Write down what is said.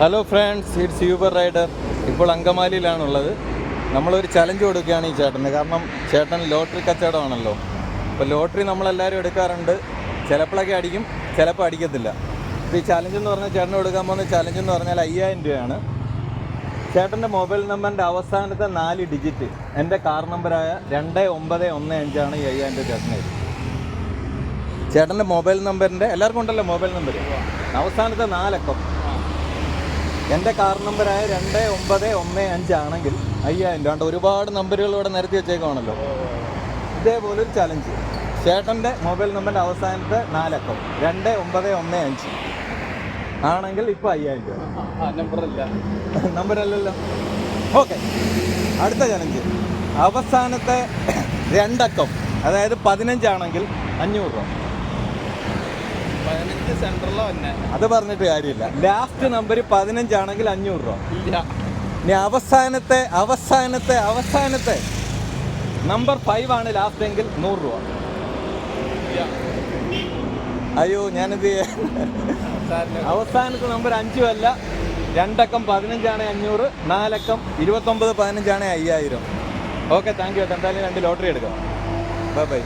Hello friends, it's Uber rider. ഇപ്പോൾ അങ്കമാലിയിലാണുള്ളത്. നമ്മളൊരു challenge കൊടുക്കുകയാണ് ഈ ചേട്ടന്. കാരണം ചേട്ടൻ ലോട്ടറി കച്ചവടമാണല്ലോ. അപ്പോൾ ലോട്ടറി നമ്മളെല്ലാവരും എടുക്കാറുണ്ട്. ചിലപ്പോഴൊക്കെ അടിക്കും, ചിലപ്പോൾ അടിക്കത്തില്ല. അപ്പോൾ ഈ ചലഞ്ച് എന്ന് പറഞ്ഞാൽ ചേട്ടന് കൊടുക്കാൻ പോകുന്ന ചലഞ്ച് എന്ന് പറഞ്ഞാൽ 5000 രൂപയാണ്. ചേട്ടൻ്റെ മൊബൈൽ നമ്പറിൻ്റെ അവസാനത്തെ 4 ഡിജിറ്റ് എൻ്റെ കാർ നമ്പറായ 2915 ഈ 5000 രൂപ ചേട്ടന് തരും. ചേട്ടൻ്റെ മൊബൈൽ നമ്പറിൻ്റെ എല്ലാവർക്കും ഉണ്ടല്ലോ മൊബൈൽ നമ്പർ, അവസാനത്തെ 4 അക്കം എൻ്റെ കാർ നമ്പറായ 2915 ആണെങ്കിൽ 5000 രൂപ. ഒരുപാട് നമ്പറുകളിലൂടെ നിരത്തി വെച്ചേക്കുവാണല്ലോ. ഇതേപോലൊരു ചലഞ്ച്. ചേട്ടൻ്റെ മൊബൈൽ നമ്പറിൻ്റെ അവസാനത്തെ 4 അക്കം 2915 ആണെങ്കിൽ ഇപ്പോൾ 5000 രൂപ. നമ്പറല്ലല്ലോ. ഓക്കെ, അടുത്ത ചലഞ്ച്. അവസാനത്തെ 2 അക്കം അതായത് 15 ആണെങ്കിൽ 500 രൂപ. 15 സെൻട്രലോ തന്നെ, അത് പറഞ്ഞിട്ട് കാര്യമില്ല. ലാസ്റ്റ് നമ്പർ 15 ആണെങ്കിൽ 500 രൂപ. ഇനി അവസാനത്തെ നമ്പർ 5 ആണ് ലാസ്റ്റ് എങ്കിൽ 100 രൂപ. അയ്യോ, ഞാനിത് അവസാനത്തെ നമ്പർ 5 അല്ല, 2 അക്കം 15 ആണ് 500, 4 അക്കം 2915 ആണ് 5000. Okay, thank you. എന്തായാലും 2 ലോട്ടറി എടുക്കാം. Bye bye.